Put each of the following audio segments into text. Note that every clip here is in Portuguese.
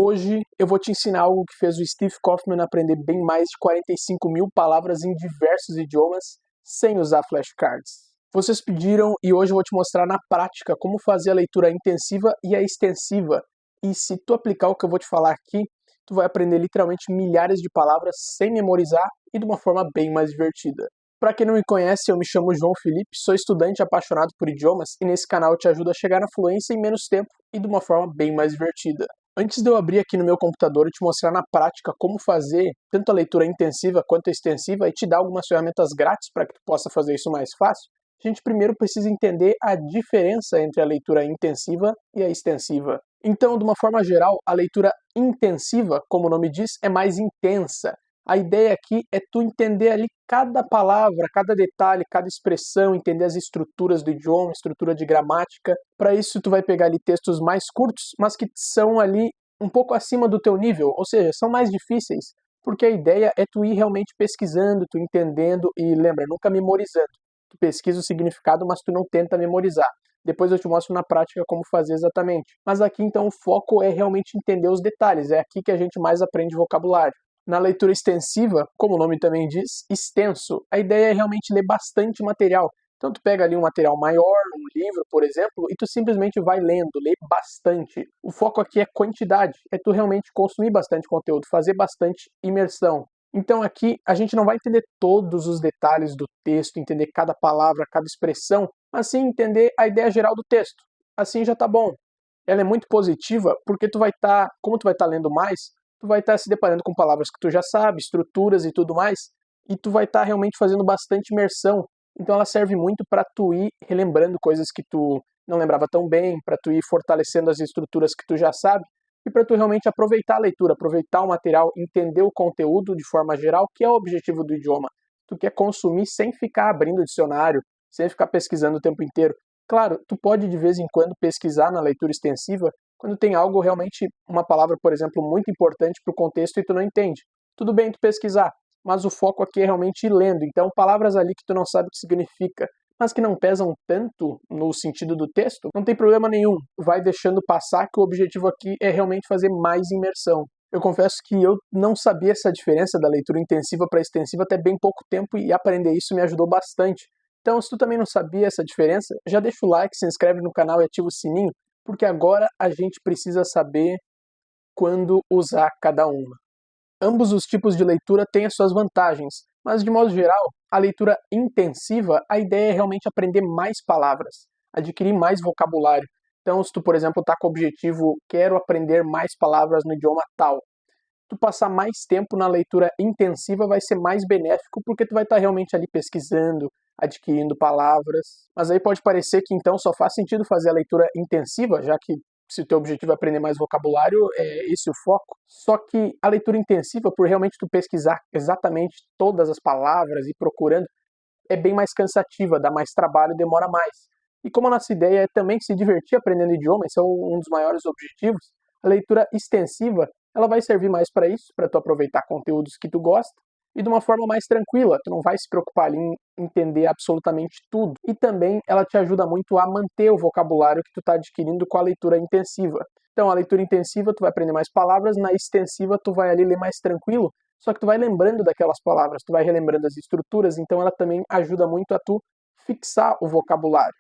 Hoje eu vou te ensinar algo que fez o Steve Kaufmann aprender bem mais de 45 mil palavras em diversos idiomas sem usar flashcards. Vocês pediram e hoje eu vou te mostrar na prática como fazer a leitura intensiva e a extensiva. E se tu aplicar o que eu vou te falar aqui, tu vai aprender literalmente milhares de palavras sem memorizar e de uma forma bem mais divertida. Para quem não me conhece, eu me chamo João Felipe, sou estudante apaixonado por idiomas e nesse canal eu te ajudo a chegar na fluência em menos tempo e de uma forma bem mais divertida. Antes de eu abrir aqui no meu computador e te mostrar na prática como fazer tanto a leitura intensiva quanto a extensiva e te dar algumas ferramentas grátis para que tu possa fazer isso mais fácil, a gente primeiro precisa entender a diferença entre a leitura intensiva e a extensiva. Então, de uma forma geral, a leitura intensiva, como o nome diz, é mais intensa. A ideia aqui é tu entender ali cada palavra, cada detalhe, cada expressão, entender as estruturas do idioma, estrutura de gramática. Para isso, tu vai pegar ali textos mais curtos, mas que são ali um pouco acima do teu nível, ou seja, são mais difíceis, porque a ideia é tu ir realmente pesquisando, tu entendendo e lembra, nunca memorizando. Tu pesquisa o significado, mas tu não tenta memorizar. Depois eu te mostro na prática como fazer exatamente. Mas aqui então o foco é realmente entender os detalhes, é aqui que a gente mais aprende vocabulário. Na leitura extensiva, como o nome também diz, extenso, a ideia é realmente ler bastante material. Então tu pega ali um material maior, um livro, por exemplo, e tu simplesmente vai lendo, lê bastante. O foco aqui é quantidade, é tu realmente consumir bastante conteúdo, fazer bastante imersão. Então aqui a gente não vai entender todos os detalhes do texto, entender cada palavra, cada expressão, mas sim entender a ideia geral do texto. Assim já tá bom. Ela é muito positiva porque tu vai estar, como tu vai estar lendo mais, tu vai estar se deparando com palavras que tu já sabe, estruturas e tudo mais, e tu vai estar realmente fazendo bastante imersão. Então ela serve muito para tu ir relembrando coisas que tu não lembrava tão bem, para tu ir fortalecendo as estruturas que tu já sabe, e para tu realmente aproveitar a leitura, aproveitar o material, entender o conteúdo de forma geral, que é o objetivo do idioma. Tu quer consumir sem ficar abrindo o dicionário, sem ficar pesquisando o tempo inteiro. Claro, tu pode de vez em quando pesquisar na leitura extensiva quando tem algo realmente, uma palavra, por exemplo, muito importante para o contexto e tu não entende. Tudo bem tu pesquisar, mas o foco aqui é realmente ir lendo. Então, palavras ali que tu não sabe o que significa, mas que não pesam tanto no sentido do texto, não tem problema nenhum. Vai deixando passar que o objetivo aqui é realmente fazer mais imersão. Eu confesso que eu não sabia essa diferença da leitura intensiva para extensiva até bem pouco tempo e aprender isso me ajudou bastante. Então, se tu também não sabia essa diferença, já deixa o like, se inscreve no canal e ativa o sininho, porque agora a gente precisa saber quando usar cada uma. Ambos os tipos de leitura têm as suas vantagens, mas de modo geral, a leitura intensiva, a ideia é realmente aprender mais palavras, adquirir mais vocabulário. Então, se tu, por exemplo, está com o objetivo, quero aprender mais palavras no idioma tal, tu passar mais tempo na leitura intensiva vai ser mais benéfico, porque tu vai estar realmente ali pesquisando, adquirindo palavras. Mas aí pode parecer que então só faz sentido fazer a leitura intensiva, já que se o teu objetivo é aprender mais vocabulário, é esse o foco. Só que a leitura intensiva, por realmente tu pesquisar exatamente todas as palavras e procurando, é bem mais cansativa, dá mais trabalho, demora mais. E como a nossa ideia é também se divertir aprendendo idioma, esse é um dos maiores objetivos, a leitura extensiva ela vai servir mais para isso, para tu aproveitar conteúdos que tu gosta, e de uma forma mais tranquila, tu não vai se preocupar ali em entender absolutamente tudo. E também ela te ajuda muito a manter o vocabulário que tu está adquirindo com a leitura intensiva. Então, a leitura intensiva tu vai aprender mais palavras, na extensiva tu vai ali ler mais tranquilo, só que tu vai lembrando daquelas palavras, tu vai relembrando as estruturas, então ela também ajuda muito a tu fixar o vocabulário.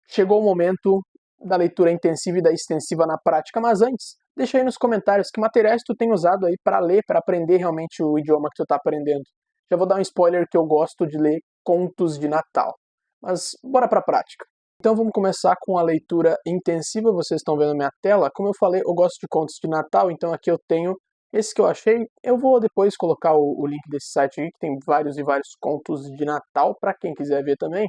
Chegou o momento da leitura intensiva e da extensiva na prática, mas antes, deixa aí nos comentários que materiais tu tem usado aí para ler, para aprender realmente o idioma que tu está aprendendo. Já vou dar um spoiler que eu gosto de ler contos de Natal. Mas bora para a prática. Então vamos começar com a leitura intensiva, vocês estão vendo minha tela. Como eu falei, eu gosto de contos de Natal, então aqui eu tenho esse que eu achei. Eu vou depois colocar o link desse site aqui, que tem vários e vários contos de Natal, para quem quiser ver também.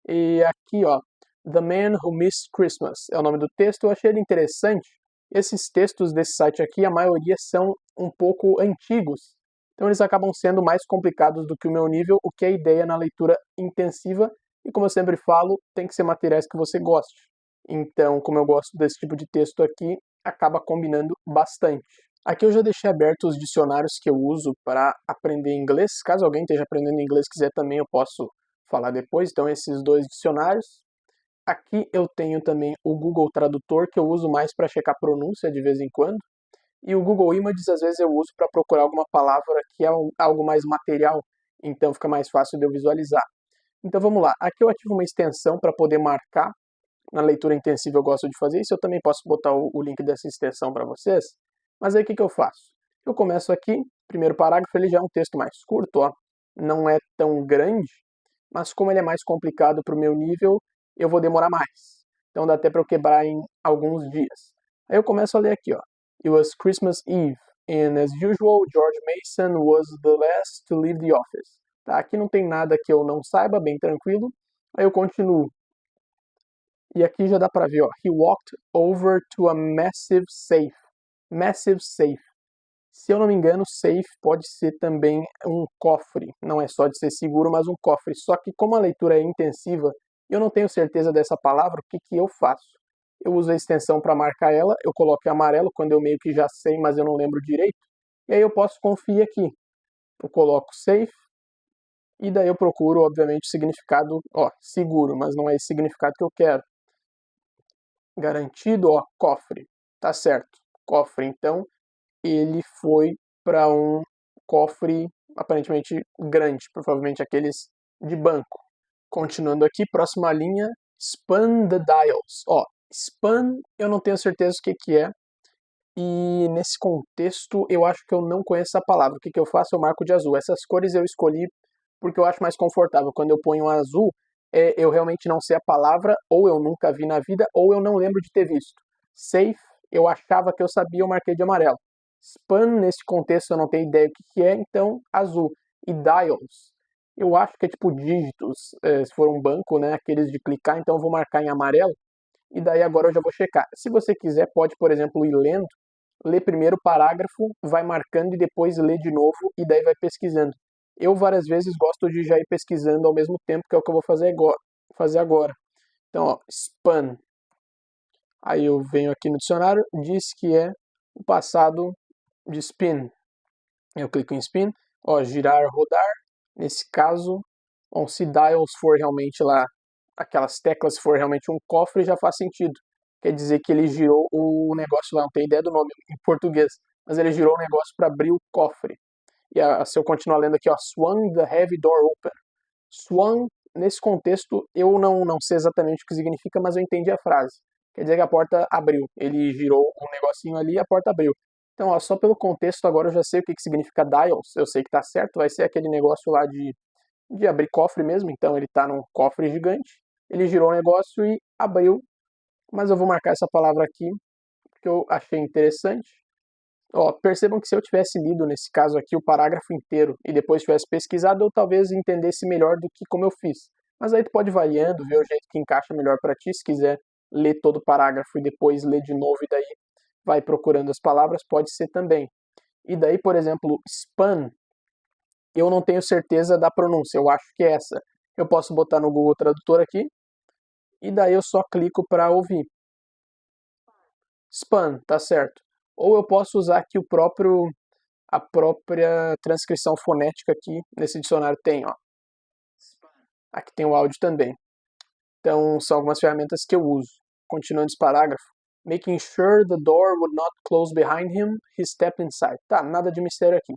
E aqui, ó, The Man Who Missed Christmas é o nome do texto. Eu achei ele interessante. Esses textos desse site aqui, a maioria são um pouco antigos, então eles acabam sendo mais complicados do que o meu nível, o que é a ideia na leitura intensiva. E como eu sempre falo, tem que ser materiais que você goste. Então, como eu gosto desse tipo de texto aqui, acaba combinando bastante. Aqui eu já deixei abertos os dicionários que eu uso para aprender inglês. Caso alguém esteja aprendendo inglês e quiser também, eu posso falar depois. Então, esses dois dicionários. Aqui eu tenho também o Google Tradutor, que eu uso mais para checar pronúncia de vez em quando. E o Google Images, às vezes, eu uso para procurar alguma palavra que é algo mais material, então fica mais fácil de eu visualizar. Então vamos lá, aqui eu ativo uma extensão para poder marcar. Na leitura intensiva eu gosto de fazer isso, eu também posso botar o link dessa extensão para vocês. Mas aí o que, que eu faço? Eu começo aqui, primeiro parágrafo, ele já é um texto mais curto, ó, não é tão grande, mas como ele é mais complicado para o meu nível, eu vou demorar mais. Então dá até para eu quebrar em alguns dias. Aí eu começo a ler aqui, ó. It was Christmas Eve, and as usual, George Mason was the last to leave the office. Tá, aqui não tem nada que eu não saiba, bem tranquilo. Aí eu continuo. E aqui já dá para ver, ó. He walked over to a massive safe. Massive safe. Se eu não me engano, safe pode ser também um cofre. Não é só de ser seguro, mas um cofre. Só que como a leitura é intensiva, eu não tenho certeza dessa palavra, o que, que eu faço? Eu uso a extensão para marcar ela, eu coloco em amarelo quando eu meio que já sei, mas eu não lembro direito. E aí eu posso conferir aqui. Eu coloco safe, e daí eu procuro, obviamente, o significado, ó, seguro, mas não é esse significado que eu quero. Garantido, ó, cofre. Tá certo. Cofre, então, ele foi para um cofre aparentemente grande, provavelmente aqueles de banco. Continuando aqui, próxima linha, span the dials. Ó, span eu não tenho certeza o que que é, e nesse contexto eu acho que eu não conheço a palavra. O que que eu faço? Eu marco de azul. Essas cores eu escolhi porque eu acho mais confortável. Quando eu ponho um azul, eu realmente não sei a palavra, ou eu nunca vi na vida, ou eu não lembro de ter visto. Safe, eu achava que eu sabia, eu marquei de amarelo. Span, nesse contexto, eu não tenho ideia o que que é, então azul. E dials, eu acho que é tipo dígitos, se for um banco, né, aqueles de clicar, então eu vou marcar em amarelo. E daí agora eu já vou checar. Se você quiser, pode, por exemplo, ir lendo, ler primeiro o parágrafo, vai marcando e depois lê de novo e daí vai pesquisando. Eu várias vezes gosto de já ir pesquisando ao mesmo tempo, que é o que eu vou fazer agora. Então, ó, span. Aí eu venho aqui no dicionário, diz que é o passado de spin. Eu clico em spin, ó, girar, rodar. Nesse caso, bom, se dials for realmente lá, aquelas teclas for realmente um cofre, já faz sentido. Quer dizer que ele girou o negócio lá, não tenho ideia do nome em português, mas ele girou o negócio para abrir o cofre. E se eu continuar lendo aqui, ó, swung the heavy door open. Swung, nesse contexto, eu não sei exatamente o que significa, mas eu entendi a frase. Quer dizer que a porta abriu. Ele girou um negocinho ali e a porta abriu. Então, ó, só pelo contexto agora eu já sei o que significa dials. Eu sei que tá certo, vai ser aquele negócio lá de abrir cofre mesmo. Então, ele tá num cofre gigante. Ele girou o negócio e abriu. Mas eu vou marcar essa palavra aqui, porque eu achei interessante. Ó, percebam que se eu tivesse lido, nesse caso aqui, o parágrafo inteiro e depois tivesse pesquisado, eu talvez entendesse melhor do que como eu fiz. Mas aí tu pode ir variando, ver o jeito que encaixa melhor para ti. Se quiser ler todo o parágrafo e depois ler de novo e daí vai procurando as palavras, pode ser também. E daí, por exemplo, span, eu não tenho certeza da pronúncia, eu acho que é essa. Eu posso botar no Google Tradutor aqui e daí eu só clico para ouvir. Span, tá certo. Ou eu posso usar aqui a própria transcrição fonética aqui nesse dicionário tem, ó. Aqui tem o áudio também. Então, são algumas ferramentas que eu uso. Continuando esse parágrafo. Making sure the door would not close behind him, he stepped inside. Tá, nada de mistério aqui.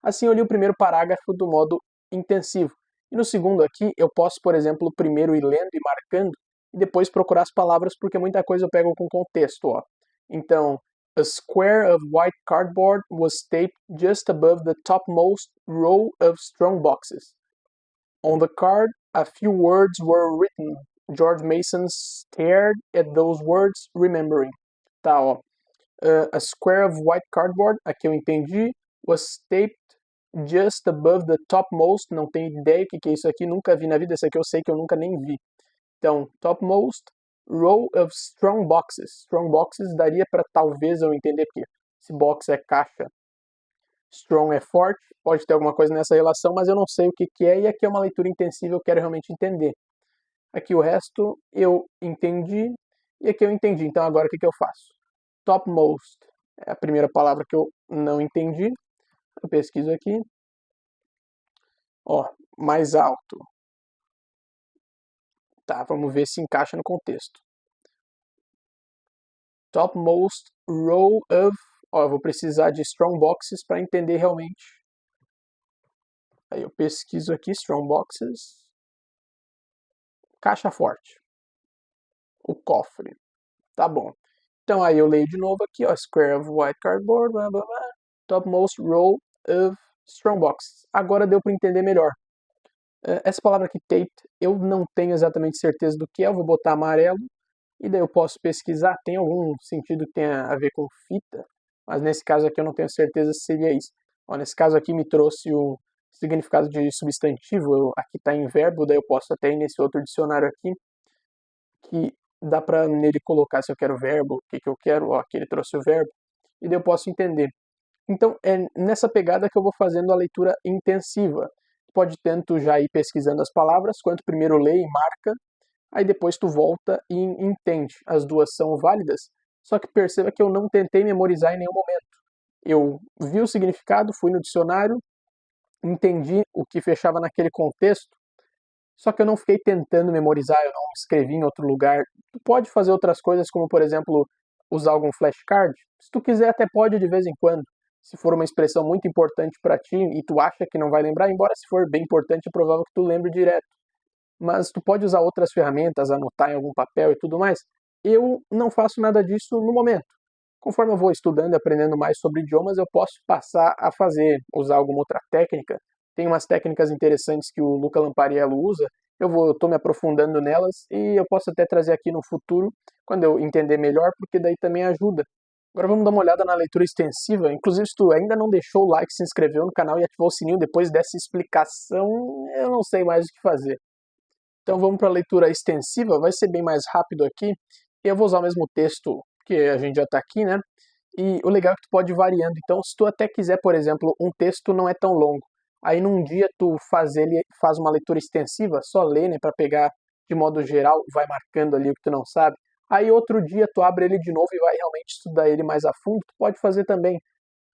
Assim, eu li o primeiro parágrafo do modo intensivo. E no segundo aqui, eu posso, por exemplo, primeiro ir lendo e marcando, e depois procurar as palavras, porque muita coisa eu pego com contexto, ó. Então, a square of white cardboard was taped just above the topmost row of strong boxes. On the card, a few words were written. George Mason stared at those words, remembering. Tá, ó. A square of white cardboard, aqui eu entendi, was taped just above the topmost. Não tenho ideia o que é isso aqui, nunca vi na vida. Esse aqui eu sei que eu nunca nem vi. Então, topmost row of strong boxes. Strong boxes daria para talvez eu entender, porque esse box é caixa. Strong é forte, pode ter alguma coisa nessa relação, mas eu não sei o que que é, e aqui é uma leitura intensiva, eu quero realmente entender. Aqui o resto eu entendi, e aqui eu entendi, então agora o que que eu faço? Topmost é a primeira palavra que eu não entendi, eu pesquiso aqui, ó, mais alto. Tá, vamos ver se encaixa no contexto. Topmost row of Ó, eu vou precisar de strongboxes para entender realmente. Aí eu pesquiso aqui, strongboxes. Caixa forte. O cofre. Tá bom. Então aí eu leio de novo aqui, ó, square of white cardboard, blá blá blá, topmost row of strongbox. Agora deu para entender melhor. Essa palavra aqui, tape, eu não tenho exatamente certeza do que é, eu vou botar amarelo, e daí eu posso pesquisar, tem algum sentido que tenha a ver com fita, mas nesse caso aqui eu não tenho certeza se seria isso. Ó, nesse caso aqui me trouxe o significado de substantivo, aqui está em verbo, daí eu posso até ir nesse outro dicionário aqui, que dá para nele colocar se eu quero verbo, o que, que eu quero, ó, aqui ele trouxe o verbo, e daí eu posso entender. Então é nessa pegada que eu vou fazendo a leitura intensiva. Pode tanto já ir pesquisando as palavras, quanto primeiro lê e marca, aí depois tu volta e entende. As duas são válidas, só que perceba que eu não tentei memorizar em nenhum momento. Eu vi o significado, fui no dicionário, entendi o que fechava naquele contexto, só que eu não fiquei tentando memorizar, eu não escrevi em outro lugar. Tu pode fazer outras coisas, como por exemplo, usar algum flashcard. Se tu quiser, até pode de vez em quando. Se for uma expressão muito importante para ti e tu acha que não vai lembrar, embora se for bem importante, é provável que tu lembre direto. Mas tu pode usar outras ferramentas, anotar em algum papel e tudo mais. Eu não faço nada disso no momento. Conforme eu vou estudando e aprendendo mais sobre idiomas, eu posso passar a fazer, usar alguma outra técnica. Tem umas técnicas interessantes que o Luca Lampariello usa, eu estou me aprofundando nelas e eu posso até trazer aqui no futuro, quando eu entender melhor, porque daí também ajuda. Agora vamos dar uma olhada na leitura extensiva. Inclusive, se tu ainda não deixou o like, se inscreveu no canal e ativou o sininho depois dessa explicação, eu não sei mais o que fazer. Então vamos para a leitura extensiva, vai ser bem mais rápido aqui. Eu vou usar o mesmo texto, que a gente já está aqui, né? E o legal é que tu pode ir variando. Então, se tu até quiser, por exemplo, um texto não é tão longo, aí num dia tu faz uma leitura extensiva, só lê, né, para pegar de modo geral, vai marcando ali o que tu não sabe. Aí outro dia tu abre ele de novo e vai realmente estudar ele mais a fundo, tu pode fazer também.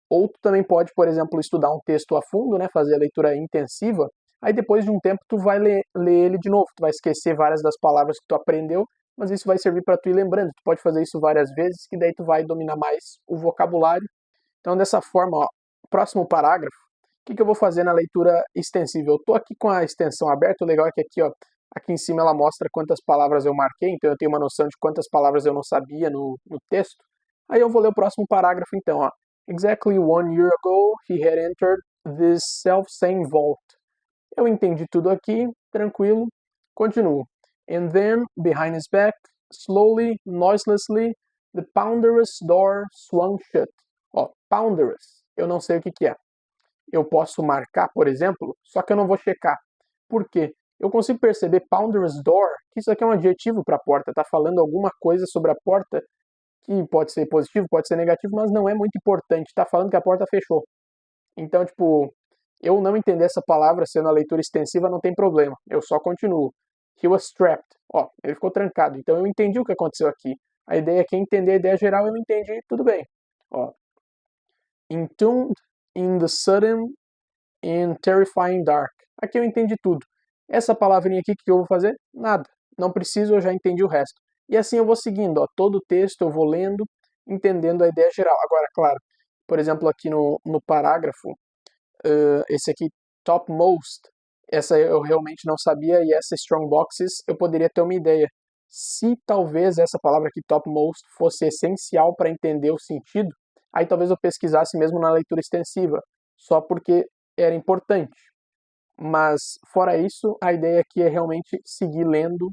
Ou tu também pode, por exemplo, estudar um texto a fundo, né, fazer a leitura intensiva, aí depois de um tempo tu vai ler ele de novo, tu vai esquecer várias das palavras que tu aprendeu, mas isso vai servir para tu ir lembrando. Tu pode fazer isso várias vezes, que daí tu vai dominar mais o vocabulário. Então, dessa forma, ó, próximo parágrafo, o que eu vou fazer na leitura extensiva? Eu estou aqui com a extensão aberta, o legal é que aqui, ó, aqui em cima ela mostra quantas palavras eu marquei, então eu tenho uma noção de quantas palavras eu não sabia no texto. Aí eu vou ler o próximo parágrafo, então, ó. Exactly 1 year ago, he had entered this self-same vault. Eu entendi tudo aqui, tranquilo, continuo. And then, behind his back, slowly, noiselessly, the ponderous door swung shut. Ó, ponderous, eu não sei o que que é. Eu posso marcar, por exemplo, só que eu não vou checar. Por quê? Eu consigo perceber ponderous door, que isso aqui é um adjetivo para a porta, está falando alguma coisa sobre a porta que pode ser positivo, pode ser negativo, mas não é muito importante. Está falando que a porta fechou. Então, tipo, eu não entender essa palavra sendo a leitura extensiva não tem problema. Eu só continuo. He was trapped. Ó, ele ficou trancado. Então eu entendi o que aconteceu aqui. A ideia é que entender a ideia geral, eu entendi, tudo bem. Ó, entombed in the sudden and terrifying dark. Aqui eu entendi tudo. Essa palavrinha aqui, o que eu vou fazer? Nada. Não preciso, eu já entendi o resto. E assim eu vou seguindo, ó, todo o texto eu vou lendo, entendendo a ideia geral. Agora, claro, por exemplo, aqui no parágrafo, esse aqui, topmost, essa eu realmente não sabia, e essa strongboxes eu poderia ter uma ideia. Se talvez essa palavra aqui, topmost, fosse essencial para entender o sentido, aí talvez eu pesquisasse mesmo na leitura extensiva, só porque era importante. Mas, fora isso, a ideia aqui é realmente seguir lendo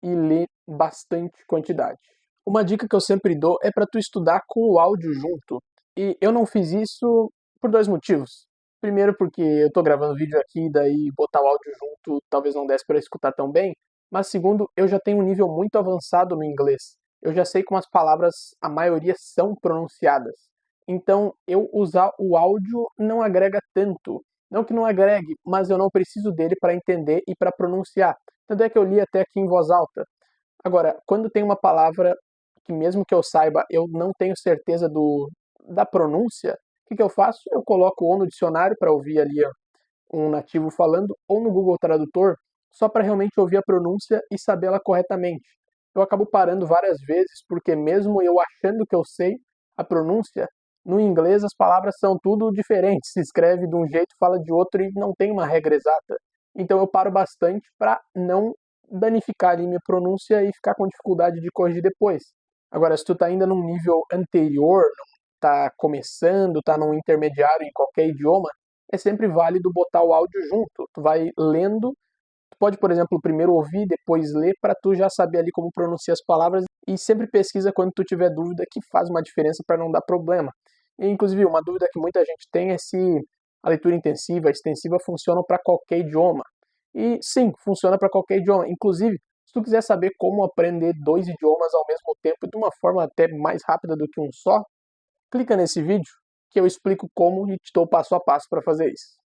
e ler bastante quantidade. Uma dica que eu sempre dou é para tu estudar com o áudio junto. E eu não fiz isso por dois motivos. Primeiro porque eu estou gravando vídeo aqui, daí botar o áudio junto talvez não desse para escutar tão bem. Mas segundo, eu já tenho um nível muito avançado no inglês. Eu já sei como as palavras, a maioria, são pronunciadas. Então, eu usar o áudio não agrega tanto. Não que não agregue, mas eu não preciso dele para entender e para pronunciar. Tanto é que eu li até aqui em voz alta. Agora, quando tem uma palavra que mesmo que eu saiba, eu não tenho certeza da pronúncia, o que eu faço? Eu coloco ou no dicionário para ouvir ali ó, um nativo falando, ou no Google Tradutor, só para realmente ouvir a pronúncia e saber ela corretamente. Eu acabo parando várias vezes, porque mesmo eu achando que eu sei a pronúncia, No inglês, as palavras são tudo diferentes, se escreve de um jeito, fala de outro e não tem uma regra exata. Então eu paro bastante para não danificar ali minha pronúncia e ficar com dificuldade de corrigir depois. Agora, se tu tá ainda num nível anterior, tá começando, tá num intermediário em qualquer idioma, é sempre válido botar o áudio junto. Tu vai lendo, tu pode, por exemplo, primeiro ouvir, depois ler, para tu já saber ali como pronunciar as palavras e sempre pesquisa quando tu tiver dúvida, que faz uma diferença para não dar problema. E, inclusive, uma dúvida que muita gente tem é se a leitura intensiva, a extensiva funcionam para qualquer idioma. E sim, funciona para qualquer idioma. Inclusive, se tu quiser saber como aprender dois idiomas ao mesmo tempo de uma forma até mais rápida do que um só, clica nesse vídeo que eu explico como e te dou passo a passo para fazer isso.